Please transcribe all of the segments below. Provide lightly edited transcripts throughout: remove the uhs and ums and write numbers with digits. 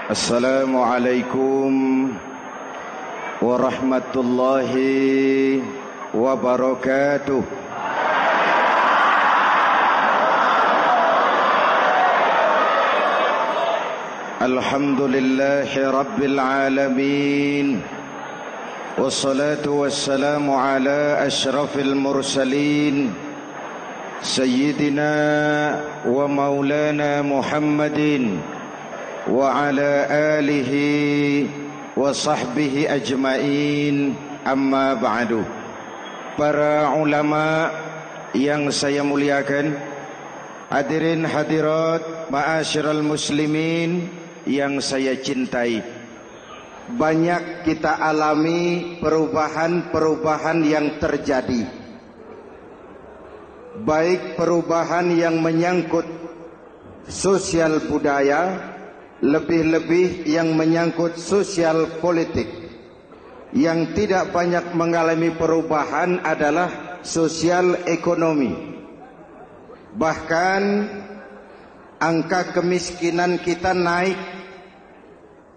Assalamualaikum warahmatullahi wabarakatuh. Alhamdulillahi rabbil alamin. Wassalatu wassalamu ala ashrafil mursalin Sayyidina wa maulana Muhammadin wa ala alihi wa sahbihi ajmain, amma ba'du. Para ulama yang saya muliakan, hadirin hadirat ma'asyiral muslimin yang saya cintai, banyak kita alami perubahan-perubahan yang terjadi, baik perubahan yang menyangkut sosial budaya, lebih-lebih yang menyangkut sosial politik. Yang tidak banyak mengalami perubahan adalah sosial ekonomi. Bahkan angka kemiskinan kita naik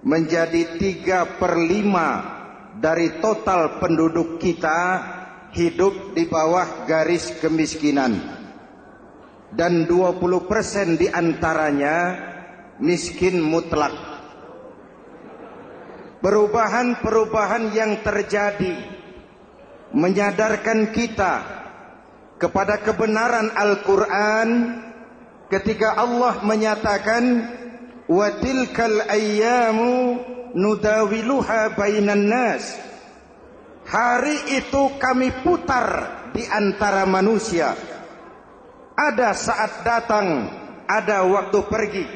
menjadi 3/5 dari total penduduk kita hidup di bawah garis kemiskinan, dan 20% diantaranya miskin mutlak. Perubahan-perubahan yang terjadi menyadarkan kita kepada kebenaran Al-Quran ketika Allah menyatakan wa tilkal ayyamu nudawiluha bainan nas. Hari itu kami putar di antara manusia. Ada saat datang, ada waktu pergi.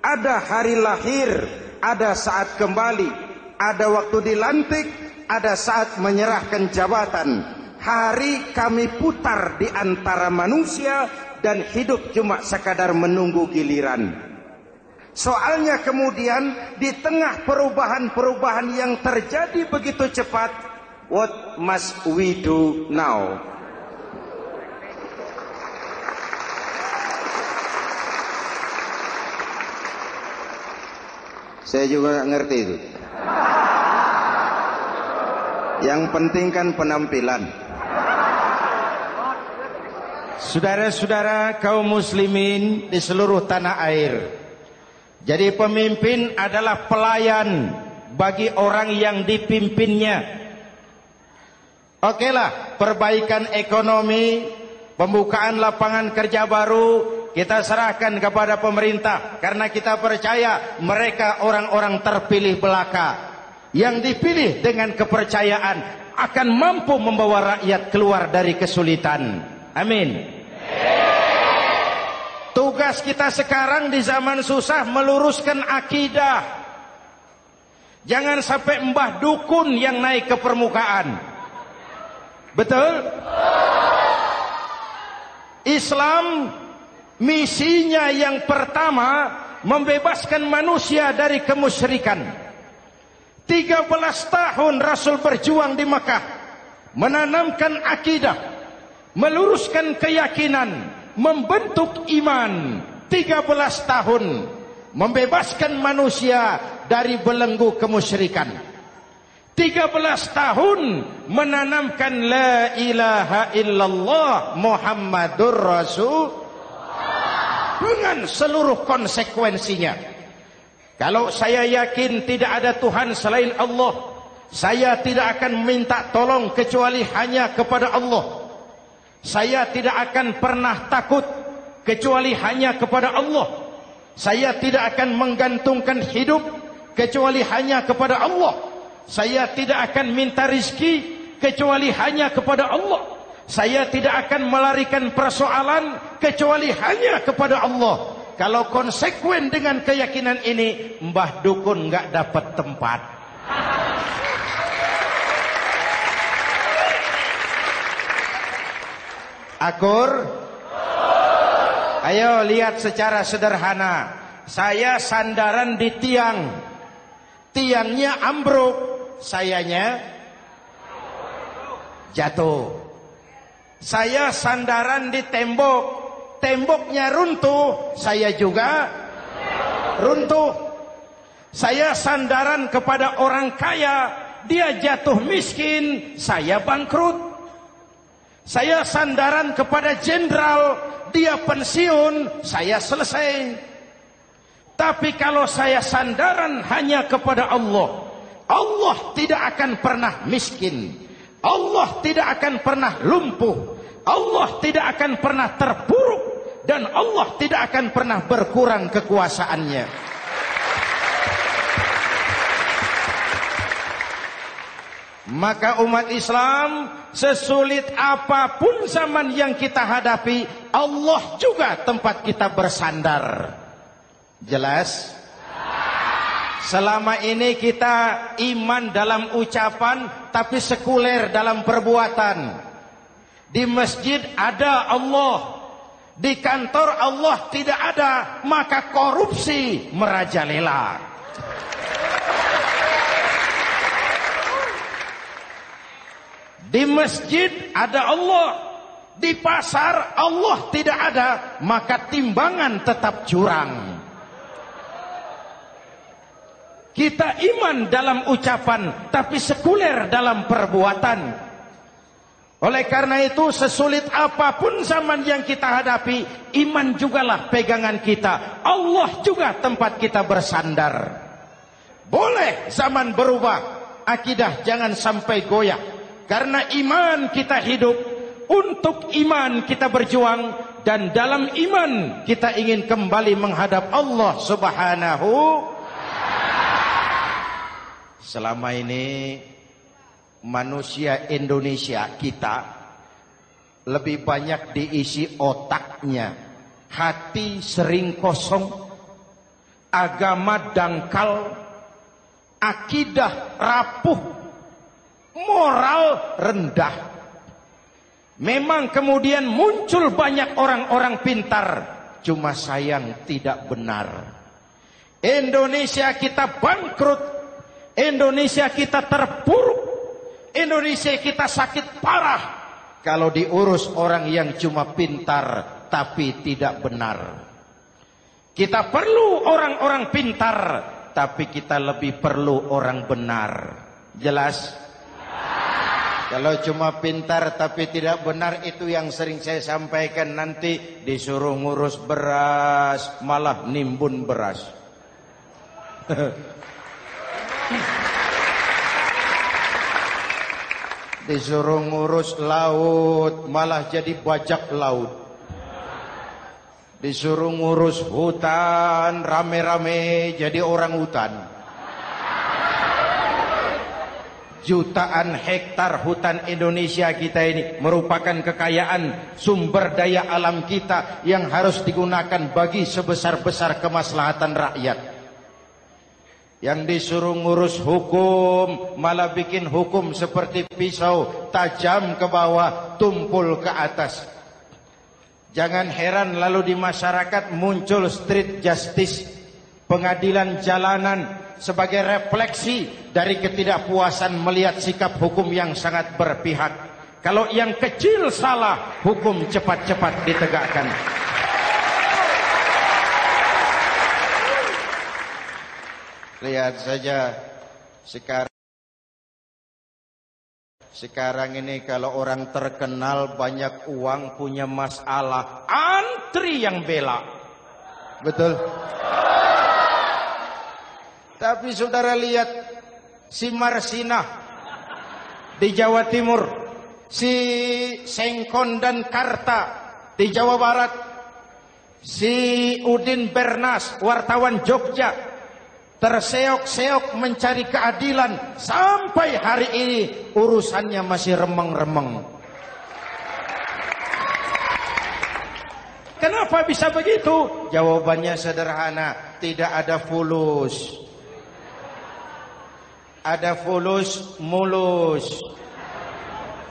Ada hari lahir, ada saat kembali. Ada waktu dilantik, ada saat menyerahkan jabatan. Hari kami putar di antara manusia dan hidup cuma sekadar menunggu giliran. Soalnya kemudian di tengah perubahan-perubahan yang terjadi begitu cepat, what must we do now? Saya juga nggak ngerti itu. Yang penting kan penampilan. Saudara-saudara kaum muslimin di seluruh tanah air, jadi pemimpin adalah pelayan bagi orang yang dipimpinnya. Okelah, perbaikan ekonomi, pembukaan lapangan kerja baru kita serahkan kepada pemerintah, karena kita percaya mereka orang-orang terpilih belaka yang dipilih dengan kepercayaan akan mampu membawa rakyat keluar dari kesulitan. Amin. Tugas kita sekarang di zaman susah meluruskan akidah. Jangan sampai mbah dukun yang naik ke permukaan. Betul? Islam misinya yang pertama membebaskan manusia dari kemusyrikan. 13 tahun Rasul berjuang di Mekah, menanamkan akidah, meluruskan keyakinan, membentuk iman. 13 tahun membebaskan manusia dari belenggu kemusyrikan. 13 tahun menanamkan la ilaha illallah Muhammadur Rasul dengan seluruh konsekuensinya. Kalau saya yakin tidak ada Tuhan selain Allah, saya tidak akan minta tolong kecuali hanya kepada Allah. Saya tidak akan pernah takut kecuali hanya kepada Allah. Saya tidak akan menggantungkan hidup kecuali hanya kepada Allah. Saya tidak akan minta rizki kecuali hanya kepada Allah. Saya tidak akan melarikan persoalan kecuali hanya kepada Allah. Kalau konsekuen dengan keyakinan ini, mbah dukun nggak dapat tempat. Akur? Ayo lihat secara sederhana. Saya sandaran di tiang. Tiangnya ambruk, sayanya jatuh. Saya sandaran di tembok, temboknya runtuh, saya juga runtuh. Saya sandaran kepada orang kaya, dia jatuh miskin, saya bangkrut. Saya sandaran kepada jenderal, dia pensiun, saya selesai. Tapi kalau saya sandaran hanya kepada Allah, Allah tidak akan pernah miskin, Allah tidak akan pernah lumpuh, Allah tidak akan pernah terpuruk, dan Allah tidak akan pernah berkurang kekuasaannya. Maka umat Islam, sesulit apapun zaman yang kita hadapi, Allah juga tempat kita bersandar. Jelas? Selama ini kita iman dalam ucapan, tapi sekuler dalam perbuatan. Di masjid ada Allah, di kantor Allah tidak ada, maka korupsi merajalela. Di masjid ada Allah, di pasar Allah tidak ada, maka timbangan tetap curang. Kita iman dalam ucapan, tapi sekuler dalam perbuatan. Oleh karena itu, sesulit apapun zaman yang kita hadapi, iman jugalah pegangan kita. Allah juga tempat kita bersandar. Boleh zaman berubah, akidah jangan sampai goyah. Karena iman kita hidup, untuk iman kita berjuang, dan dalam iman kita ingin kembali menghadap Allah Subhanahu. Selama ini manusia Indonesia kita lebih banyak diisi otaknya, hati sering kosong, agama dangkal, akidah rapuh, moral rendah. Memang kemudian muncul banyak orang-orang pintar, cuma sayang tidak benar. Indonesia kita bangkrut, Indonesia kita terpuruk, Indonesia kita sakit parah kalau diurus orang yang cuma pintar tapi tidak benar. Kita perlu orang-orang pintar, tapi kita lebih perlu orang benar. Jelas? Kalau cuma pintar tapi tidak benar, itu yang sering saya sampaikan, nanti disuruh ngurus beras malah nimbun beras. Disuruh ngurus laut malah jadi bajak laut. Disuruh ngurus hutan rame-rame jadi orang hutan. Jutaan hektar hutan Indonesia kita ini merupakan kekayaan sumber daya alam kita yang harus digunakan bagi sebesar-besar kemaslahatan rakyat. Yang disuruh ngurus hukum malah bikin hukum seperti pisau, tajam ke bawah, tumpul ke atas. Jangan heran lalu di masyarakat muncul street justice, pengadilan jalanan, sebagai refleksi dari ketidakpuasan melihat sikap hukum yang sangat berpihak. Kalau yang kecil salah, hukum cepat-cepat ditegakkan. Lihat saja sekarang ini kalau orang terkenal banyak uang punya masalah, antri yang bela. Betul? Tapi saudara lihat si Marsinah di Jawa Timur, si Sengkon dan Karta di Jawa Barat, si Udin Bernas wartawan Jogja terseok-seok mencari keadilan, sampai hari ini urusannya masih remeng-remeng. Kenapa bisa begitu? Jawabannya sederhana, tidak ada fulus. Ada fulus mulus,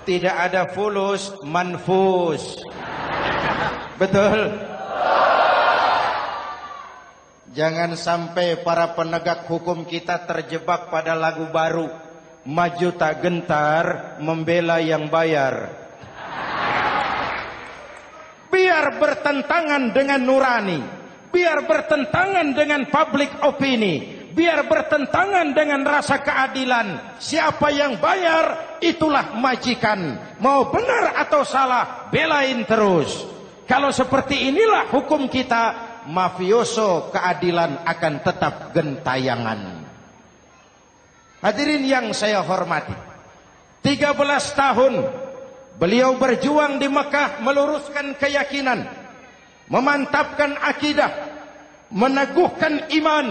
tidak ada fulus manfus. Betul? Jangan sampai para penegak hukum kita terjebak pada lagu baru, maju tak gentar membela yang bayar. Biar bertentangan dengan nurani, biar bertentangan dengan public opini, biar bertentangan dengan rasa keadilan. Siapa yang bayar, itulah majikan. Mau benar atau salah, belain terus. Kalau seperti inilah hukum kita, mafioso keadilan akan tetap gentayangan. Hadirin yang saya hormati, 13 tahun beliau berjuang di Mekah, meluruskan keyakinan, memantapkan akidah, meneguhkan iman.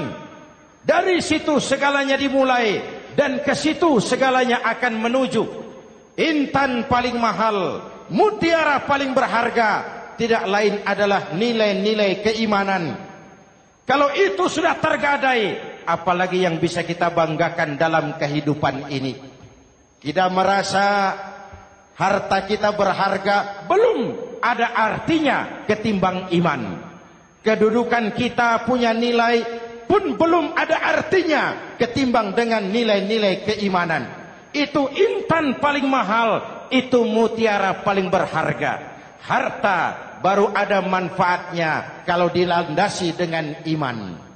Dari situ segalanya dimulai, dan ke situ segalanya akan menuju. Intan paling mahal, mutiara paling berharga, tidak lain adalah nilai-nilai keimanan. Kalau itu sudah tergadai, apalagi yang bisa kita banggakan dalam kehidupan ini? Kita merasa harta kita berharga, belum ada artinya ketimbang iman. Kedudukan kita punya nilai pun belum ada artinya ketimbang dengan nilai-nilai keimanan. Itu intan paling mahal, itu mutiara paling berharga. Harta baru ada manfaatnya kalau dilandasi dengan iman.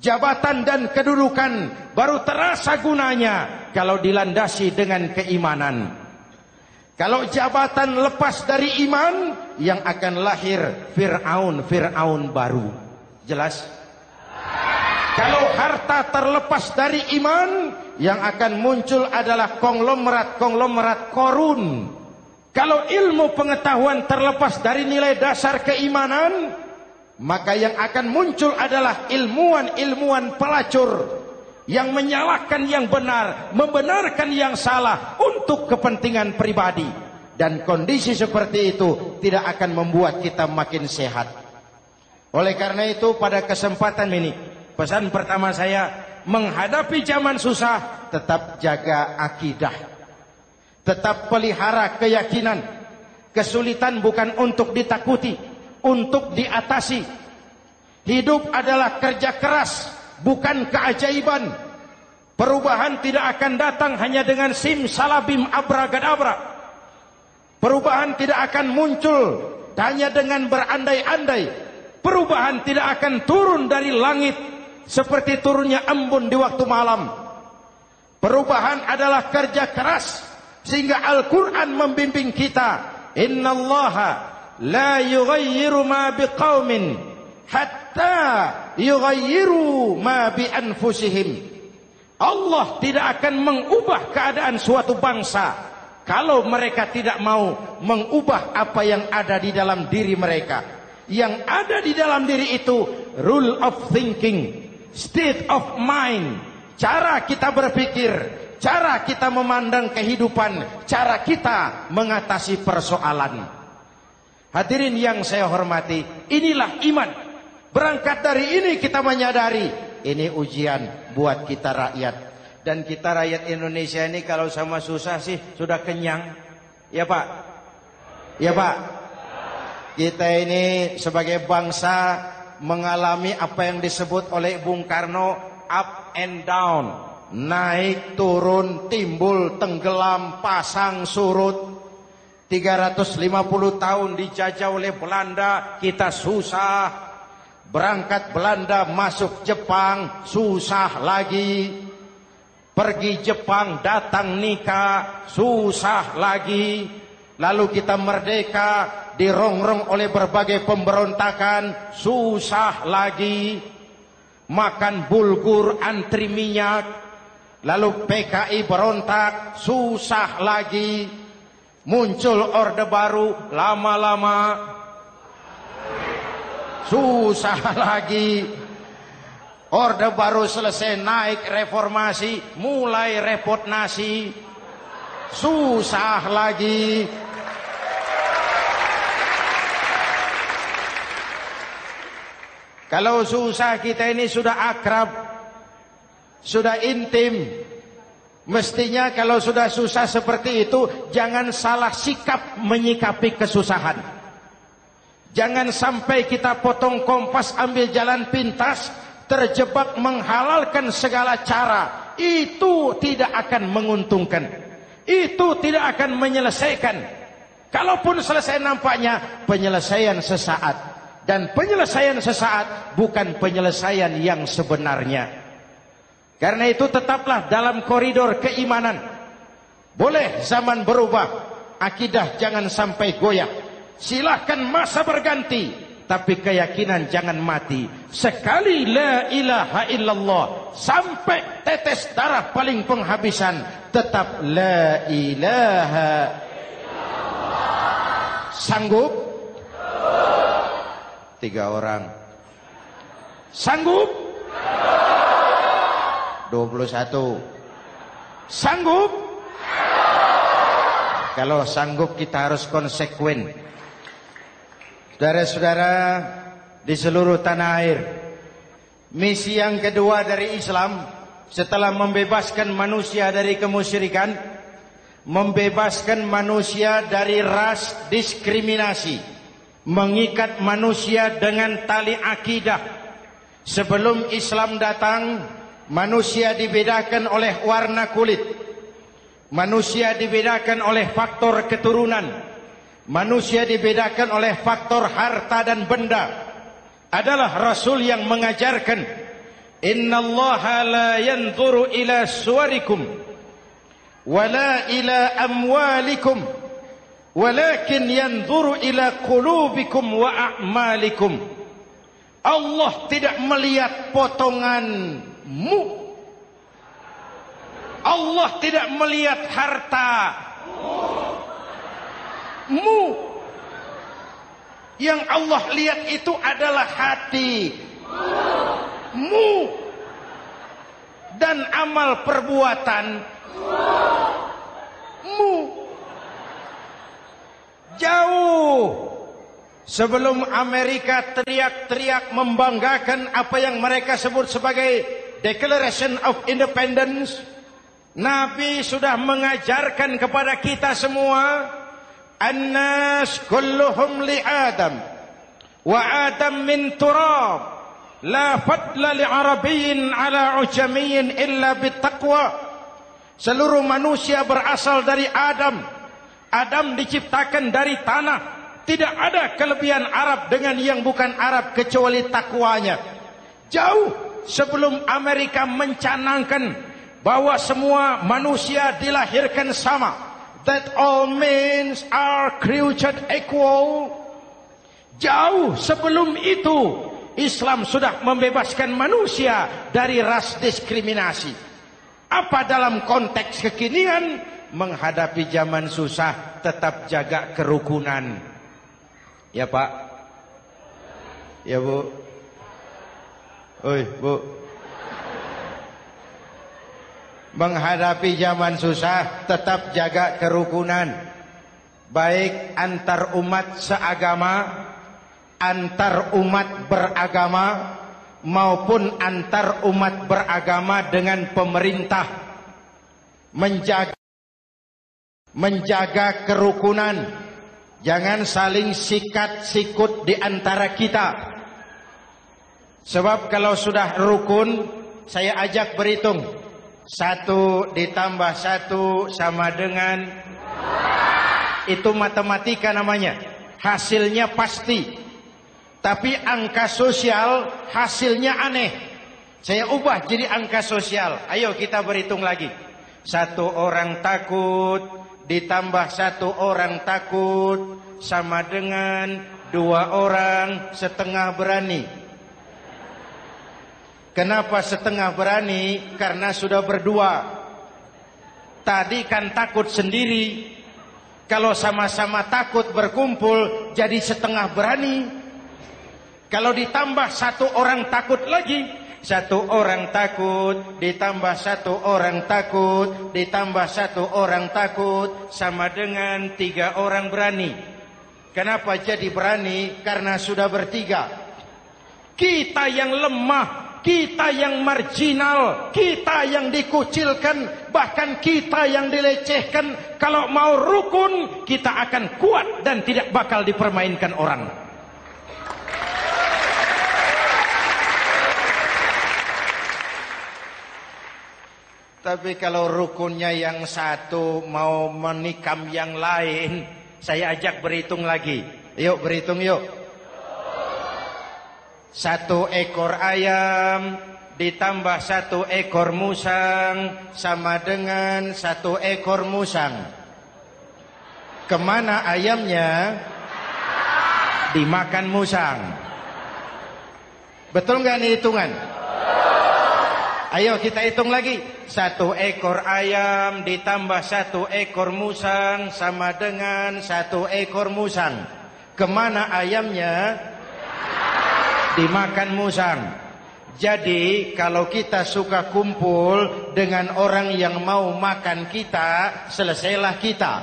Jabatan dan kedudukan baru terasa gunanya kalau dilandasi dengan keimanan. Kalau jabatan lepas dari iman, yang akan lahir Fir'aun baru. Jelas? Kalau harta terlepas dari iman, yang akan muncul adalah konglomerat korun. Kalau ilmu pengetahuan terlepas dari nilai dasar keimanan, maka yang akan muncul adalah ilmuwan pelacur yang menyalahkan yang benar, membenarkan yang salah untuk kepentingan pribadi. Dan kondisi seperti itu tidak akan membuat kita makin sehat. Oleh karena itu, pada kesempatan ini, pesan pertama saya, menghadapi zaman susah, tetap jaga akidah. Tetap pelihara keyakinan. Kesulitan bukan untuk ditakuti, untuk diatasi. Hidup adalah kerja keras, bukan keajaiban. Perubahan tidak akan datang hanya dengan simsalabim abragadabra. Perubahan tidak akan muncul hanya dengan berandai-andai. Perubahan tidak akan turun dari langit seperti turunnya embun di waktu malam. Perubahan adalah kerja keras, sehingga Al-Quran membimbing kita, innallaha la yughayyiru ma biqaumin hatta yughayyiru ma bi anfusihim. Allah tidak akan mengubah keadaan suatu bangsa kalau mereka tidak mau mengubah apa yang ada di dalam diri mereka. Yang ada di dalam diri itu rule of thinking, state of mind, cara kita berpikir, cara kita memandang kehidupan, cara kita mengatasi persoalan. Hadirin yang saya hormati, inilah iman. Berangkat dari ini kita menyadari, ini ujian buat kita rakyat. Dan kita rakyat Indonesia ini kalau sama susah sih sudah kenyang. Ya Pak? Ya Pak? Kita ini sebagai bangsa mengalami apa yang disebut oleh Bung Karno up and down, naik turun, timbul tenggelam, pasang surut. 350 tahun dijajah oleh Belanda, kita susah. Berangkat Belanda masuk Jepang, susah lagi. Pergi Jepang, datang nikah, susah lagi. Lalu kita merdeka, dirongrong oleh berbagai pemberontakan, susah lagi. Makan bulgur, antri minyak. Lalu PKI berontak, susah lagi. Muncul orde baru, lama-lama susah lagi. Orde baru selesai, naik reformasi, mulai repot nasi, susah lagi. Kalau susah kita ini sudah akrab, sudah intim. Mestinya kalau sudah susah seperti itu, jangan salah sikap menyikapi kesusahan. Jangan sampai kita potong kompas, ambil jalan pintas, terjebak menghalalkan segala cara. Itu tidak akan menguntungkan. Itu tidak akan menyelesaikan. Kalaupun selesai nampaknya penyelesaian sesaat. Dan penyelesaian sesaat bukan penyelesaian yang sebenarnya. Karena itu tetaplah dalam koridor keimanan. Boleh zaman berubah, akidah jangan sampai goyah. Silahkan masa berganti, tapi keyakinan jangan mati. Sekali la ilaha illallah, sampai tetes darah paling penghabisan, tetap la ilaha illallah. Sanggup? 3 orang. Sanggup? 21. Sanggup? Kalau sanggup kita harus konsekuen. Saudara-saudara di seluruh tanah air, misi yang kedua dari Islam setelah membebaskan manusia dari kemusyrikan, membebaskan manusia dari ras diskriminasi, mengikat manusia dengan tali akidah. Sebelum Islam datang, manusia dibedakan oleh warna kulit, manusia dibedakan oleh faktor keturunan, manusia dibedakan oleh faktor harta dan benda. Adalah Rasul yang mengajarkan, innallaha la yanzuru ila suwarikum wala ila amwalikum walakin yanzuru ila qulubikum wa a'malikum. Allah tidak melihat potonganmu, Allah tidak melihat hartamu. Yang Allah lihat itu adalah hatimu dan amal perbuatanmu. Jauh sebelum Amerika teriak-teriak membanggakan apa yang mereka sebut sebagai Declaration of Independence, Nabi sudah mengajarkan kepada kita semua, An-nas kulluhum li Adam wa Adam min turab la fadla li Arabiyyin ala ujamiyyin illa bittaqwa. Seluruh manusia berasal dari Adam. Adam diciptakan dari tanah. Tidak ada kelebihan Arab dengan yang bukan Arab kecuali takwanya. Jauh sebelum Amerika mencanangkan bahwa semua manusia dilahirkan sama, that all men are created equal. Jauh sebelum itu Islam sudah membebaskan manusia dari ras diskriminasi. Apa dalam konteks kekinian? Menghadapi zaman susah, tetap jaga kerukunan. Ya Pak, ya Bu, oi Bu. Menghadapi zaman susah, tetap jaga kerukunan, baik antar umat seagama, antar umat beragama, maupun antar umat beragama dengan pemerintah. Menjaga kerukunan. Jangan saling sikat sikut di antara kita. Sebab kalau sudah rukun, saya ajak berhitung. 1 ditambah 1 sama dengan, itu matematika namanya. Hasilnya pasti. Tapi angka sosial hasilnya aneh. Saya ubah jadi angka sosial. Ayo kita berhitung lagi. 1 orang takut ditambah 1 orang takut sama dengan 2 orang setengah berani. Kenapa setengah berani? Karena sudah berdua. Tadi kan takut sendiri. Kalau sama-sama takut berkumpul jadi setengah berani. Kalau ditambah 1 orang takut lagi, 1 orang takut ditambah 1 orang takut ditambah 1 orang takut sama dengan 3 orang berani. Kenapa jadi berani? Karena sudah bertiga. Kita yang lemah, kita yang marginal, kita yang dikucilkan, bahkan kita yang dilecehkan. Kalau mau rukun, kita akan kuat dan tidak bakal dipermainkan orang. Tapi kalau rukunnya yang satu mau menikam yang lain, saya ajak berhitung lagi. Yuk berhitung yuk. 1 ekor ayam ditambah 1 ekor musang sama dengan 1 ekor musang. Kemana ayamnya? Dimakan musang. Betul nggak nih hitungan? Ayo kita hitung lagi. 1 ekor ayam ditambah 1 ekor musang sama dengan 1 ekor musang. Kemana ayamnya? Dimakan musang. Jadi kalau kita suka kumpul dengan orang yang mau makan kita, selesailah kita.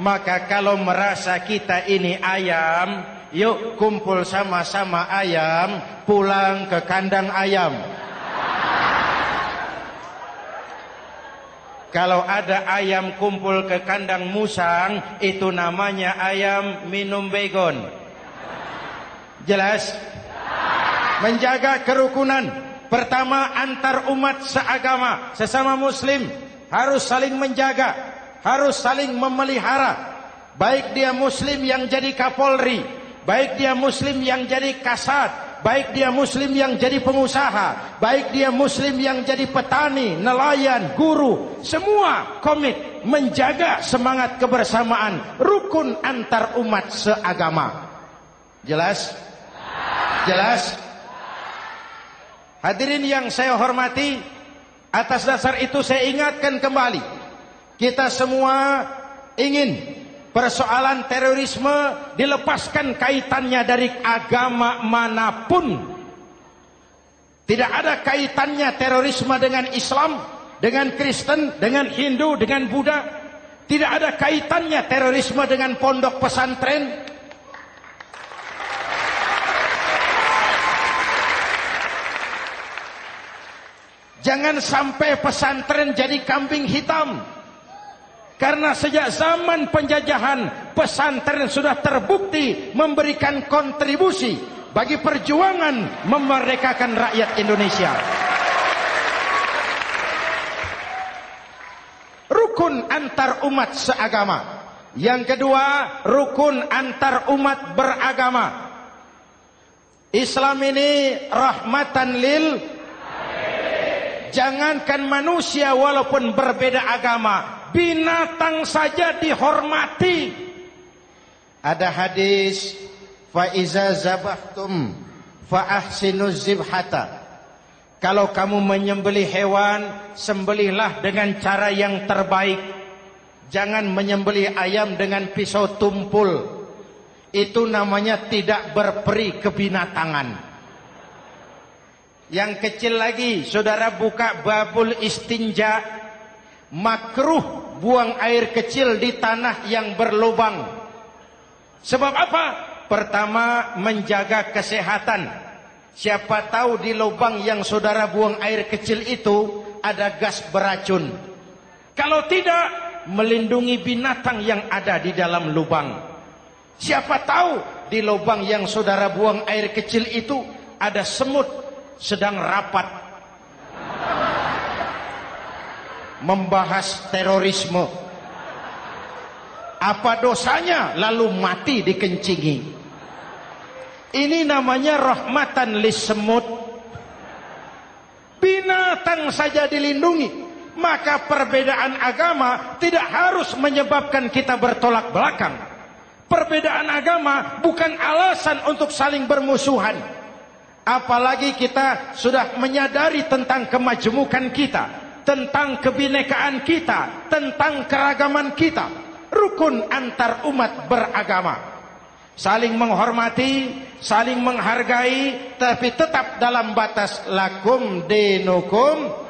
Maka kalau merasa kita ini ayam, yuk kumpul sama-sama ayam, pulang ke kandang ayam. Kalau ada ayam kumpul ke kandang musang, itu namanya ayam minum baygon. Jelas? Menjaga kerukunan. Pertama, antar umat seagama, sesama muslim harus saling menjaga, harus saling memelihara. Baik dia muslim yang jadi kapolri, baik dia muslim yang jadi kasat, baik dia muslim yang jadi pengusaha, baik dia muslim yang jadi petani, nelayan, guru, semua komit menjaga semangat kebersamaan, rukun antar umat seagama. Jelas? Jelas? Hadirin yang saya hormati, atas dasar itu saya ingatkan kembali, kita semua ingin persoalan terorisme dilepaskan kaitannya dari agama manapun. Tidak ada kaitannya terorisme dengan Islam, dengan Kristen, dengan Hindu, dengan Buddha. Tidak ada kaitannya terorisme dengan pondok pesantren. Jangan sampai pesantren jadi kambing hitam. Karena sejak zaman penjajahan, pesantren sudah terbukti memberikan kontribusi bagi perjuangan memerdekakan rakyat Indonesia. Rukun antar umat seagama. Yang kedua, rukun antar umat beragama. Islam ini rahmatan lil. Jangankan manusia walaupun berbeda agama, binatang saja dihormati. Ada hadis, fa iza zabahtum fa ahsinuz zibhata. Kalau kamu menyembelih hewan, sembelihlah dengan cara yang terbaik. Jangan menyembelih ayam dengan pisau tumpul. Itu namanya tidak berperi kebinatangan. Yang kecil lagi, saudara buka babul istinja, makruh buang air kecil di tanah yang berlubang. Sebab apa? Pertama, menjaga kesehatan. Siapa tahu di lubang yang saudara buang air kecil itu ada gas beracun. Kalau tidak, melindungi binatang yang ada di dalam lubang. Siapa tahu di lubang yang saudara buang air kecil itu ada semut sedang rapat membahas terorisme. Apa dosanya lalu mati dikencingi? Ini namanya rahmatan lis semut. Binatang saja dilindungi. Maka perbedaan agama tidak harus menyebabkan kita bertolak belakang. Perbedaan agama bukan alasan untuk saling bermusuhan. Apalagi kita sudah menyadari tentang kemajemukan kita, tentang kebinekaan kita, tentang keragaman kita. Rukun antar umat beragama. Saling menghormati, saling menghargai, tapi tetap dalam batas lakum dinukum.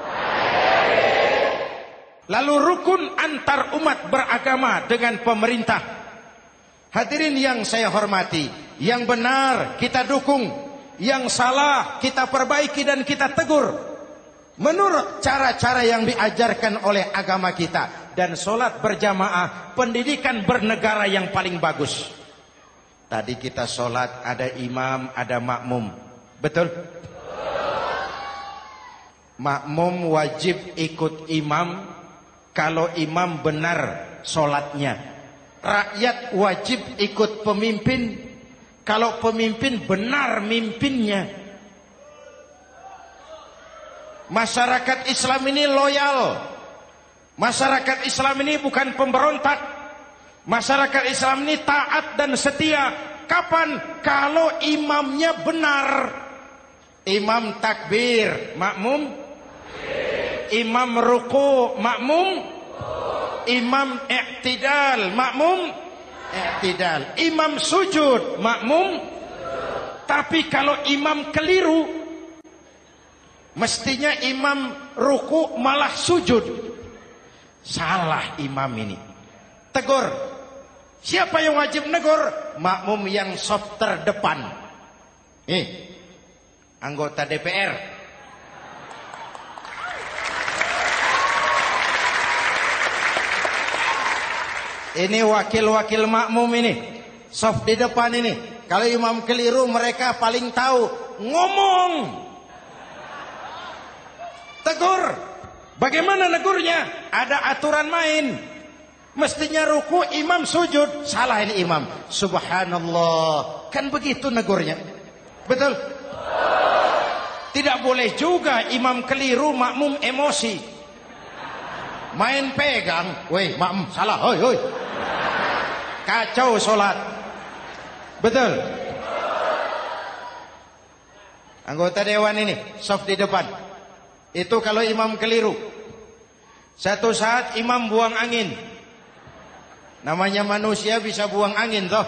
Lalu rukun antar umat beragama dengan pemerintah. Hadirin yang saya hormati, yang benar kita dukung, yang salah kita perbaiki dan kita tegur menurut cara-cara yang diajarkan oleh agama kita. Dan sholat berjamaah, pendidikan bernegara yang paling bagus. Tadi kita sholat ada imam, ada makmum, betul? Makmum wajib ikut imam kalau imam benar sholatnya. Rakyat wajib ikut pemimpin Kalau pemimpin benar mimpinnya. Masyarakat Islam ini loyal. Masyarakat Islam ini bukan pemberontak. Masyarakat Islam ini taat dan setia. Kapan? Kalau imamnya benar. Imam takbir, makmum. Imam ruku, makmum. Imam i'tidal, makmum. I'tidal. Imam sujud, makmum. Tapi kalau imam keliru, mestinya imam ruku malah sujud. Salah imam ini. Tegur. Siapa yang wajib negur? Makmum yang saf terdepan. Anggota DPR. Ini wakil-wakil makmum ini. Saf di depan ini. Kalau imam keliru mereka paling tahu. Ngomong. Tegur. Bagaimana negurnya? Ada aturan main. Mestinya ruku, imam sujud. Salah ini imam. Subhanallah. Kan begitu negurnya. Betul? Tidak boleh juga imam keliru, makmum emosi. Main pegang. Weh, makmum salah. Hoi, hoi. Kacau solat. Betul? Anggota dewan ini, saf di depan. Itu kalau imam keliru. Satu saat imam buang angin. Namanya manusia bisa buang angin toh.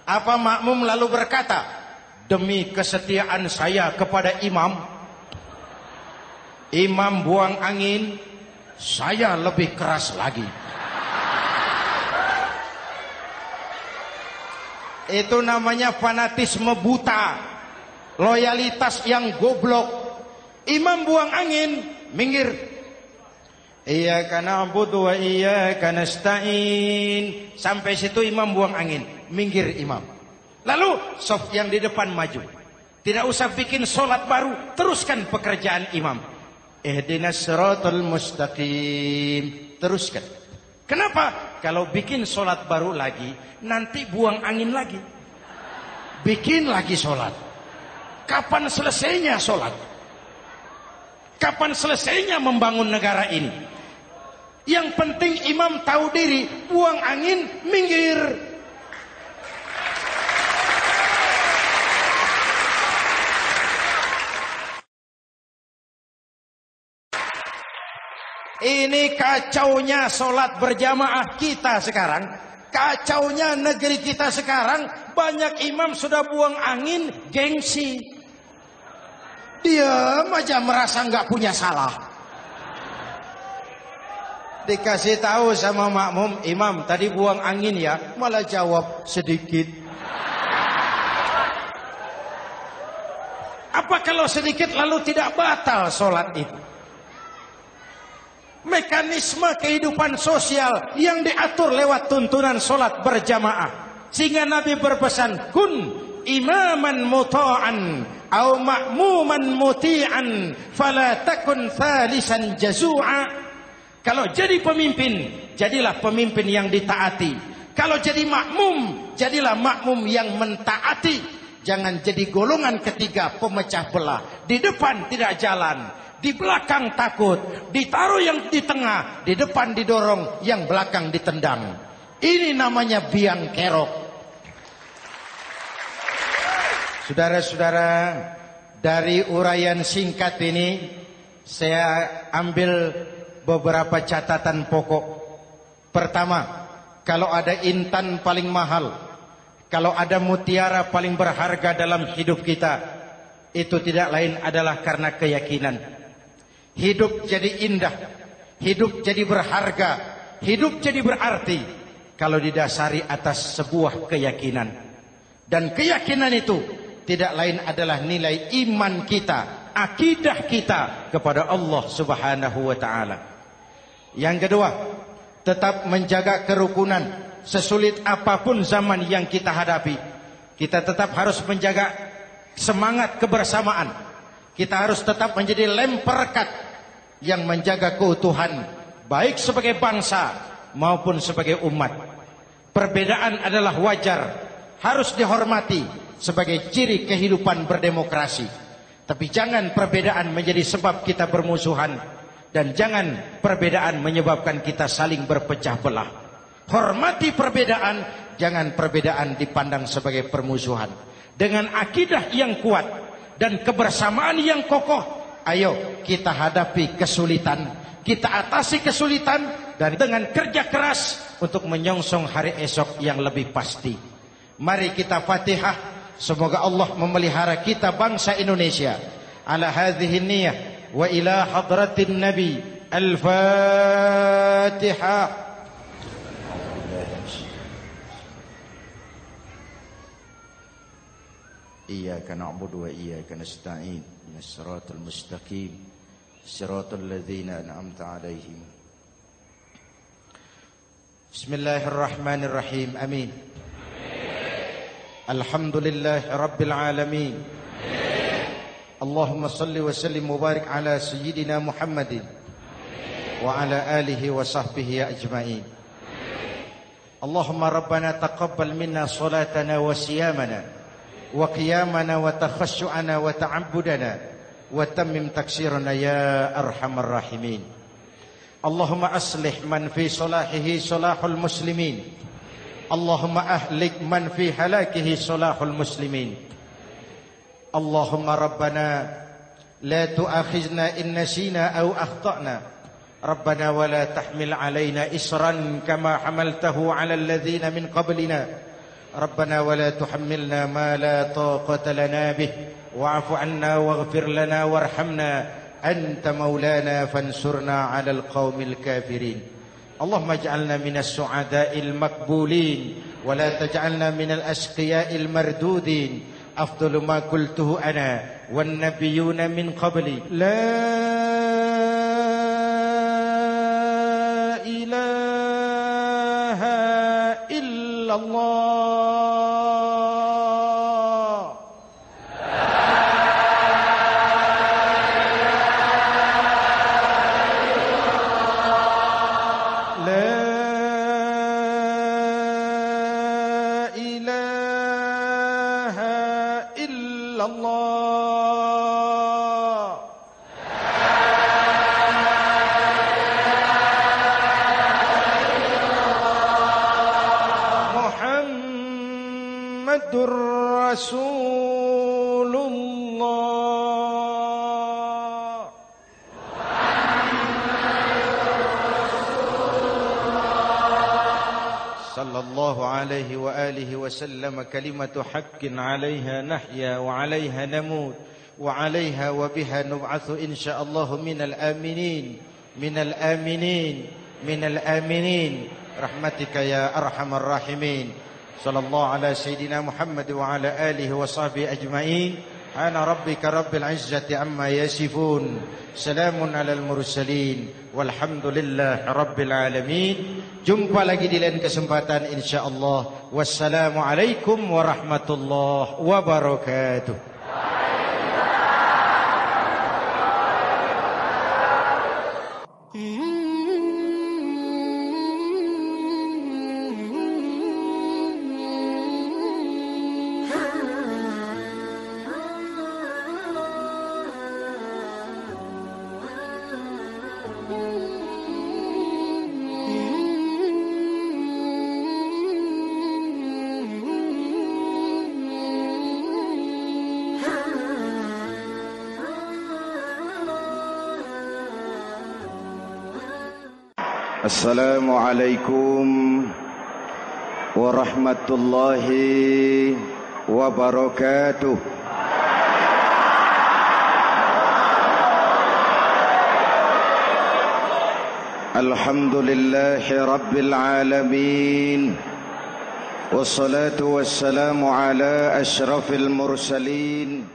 Apa makmum lalu berkata, demi kesetiaan saya kepada imam, imam buang angin, saya lebih keras lagi. Itu namanya fanatisme buta, loyalitas yang goblok. Imam buang angin, minggir. Iyyaka na'budu wa iyyaka nasta'in. Sampai situ imam buang angin, minggir imam. Lalu saf yang di depan maju. Tidak usah bikin solat baru, teruskan pekerjaan imam. Ihdinas siratal mustaqim. Teruskan. Kenapa? Kalau bikin solat baru lagi, nanti buang angin lagi. Bikin lagi solat. Kapan selesainya solat? Kapan selesainya membangun negara ini? Yang penting imam tahu diri, buang angin, minggir. Ini kacaunya solat berjamaah kita sekarang. Kacaunya negeri kita sekarang. Banyak imam sudah buang angin, gengsi. Dia aja merasa nggak punya salah. Dikasih tahu sama makmum, imam tadi buang angin ya, malah jawab sedikit. Apa kalau sedikit lalu tidak batal solat itu? Mekanisme kehidupan sosial yang diatur lewat tuntunan solat berjamaah. Sehingga Nabi berpesan, kun imaman muta'an au ma'muman muti'an fala takun thalisan jazu'a. Kalau jadi pemimpin, jadilah pemimpin yang ditaati. Kalau jadi makmum, jadilah makmum yang mentaati. Jangan jadi golongan ketiga pemecah belah. Di depan tidak jalan, di belakang takut, ditaruh yang di tengah, di depan didorong, yang belakang ditendang. Ini namanya biang kerok. Saudara-saudara, dari uraian singkat ini saya ambil beberapa catatan pokok. Pertama, kalau ada intan paling mahal, kalau ada mutiara paling berharga dalam hidup kita, itu tidak lain adalah karena keyakinan. Hidup jadi indah, hidup jadi berharga, hidup jadi berarti kalau didasari atas sebuah keyakinan. Dan keyakinan itu tidak lain adalah nilai iman kita, akidah kita kepada Allah Subhanahu wa taala. Yang kedua, tetap menjaga kerukunan. Sesulit apapun zaman yang kita hadapi, kita tetap harus menjaga semangat kebersamaan. Kita harus tetap menjadi lem perekat yang menjaga keutuhan, baik sebagai bangsa maupun sebagai umat. Perbedaan adalah wajar, harus dihormati sebagai ciri kehidupan berdemokrasi. Tapi jangan perbedaan menjadi sebab kita bermusuhan, dan jangan perbedaan menyebabkan kita saling berpecah belah. Hormati perbedaan, jangan perbedaan dipandang sebagai permusuhan. Dengan akidah yang kuat dan kebersamaan yang kokoh, ayo kita hadapi kesulitan, kita atasi kesulitan, dan dengan kerja keras untuk menyongsong hari esok yang lebih pasti. Mari kita Fatihah, semoga Allah memelihara kita bangsa Indonesia. Ala hadhihi niyah wa ila hadratin Nabi. Al-Fatihah. Iyyaka na'budu wa iyyaka nasta'in. Ihdinas siratal mustaqim. Siratal ladzina an'amta 'alaihim. Bismillahirrahmanirrahim. Amin. Alhamdulillah Rabbil Alamin. Allahumma salli wa sallim mubarak ala Sayyidina Muhammadin wa ala alihi wa sahbihi ajma'in. Allahumma Rabbana taqabbal minna salatana wa siyamana wa qiyamana wa takhashu'ana wa ta'abbudana wa tammim taksirana ya arhamar rahimin. Allahumma aslih man fi salahihi salahul muslimin. Allahumma ahlik man fi halakihi salahul muslimin. Allahumma Rabbana la tu'akhizna in nasina aw akhtana. Rabbana wa la tahmil alaina isran kama hamaltahu ala alladhina min qablina. Rabbana wa la tuhammilna ma la taqata lana bih wa'fu 'anna waghfir lana warhamna anta maulana fansurna 'alal qaumil kafirin. اللهم اجعلنا من السعداء المقبولين ولا تجعلنا من الأشقياء المردودين. أفضل ما قلته أنا والنبيون من قبلي لا إله إلا الله. Rasulullah. Sallallahu alaihi wa alihi wa sallam. Kalimatu haqqin 'alaiha nahya wa 'alaiha namut wa 'alaiha wa biha nub'atsu insyaallah minal aminin minal aminin minal aminin rahmatika ya arhamar rahimin. Sallallahu ala Sayyidina Muhammad wa ala alihi wa sahbihi ajma'in. Ana rabbika rabbil izzati amma yasifun. Salamun alal mursalin. Walhamdulillah rabbil alamin. Jumpa lagi di lain kesempatan insyaallah. Wassalamualaikum warahmatullahi wabarakatuh. Assalamualaikum warahmatullahi wabarakatuh. Alhamdulillahi rabbil alamin. Wassalatu wassalamu ala asyrafil mursalin.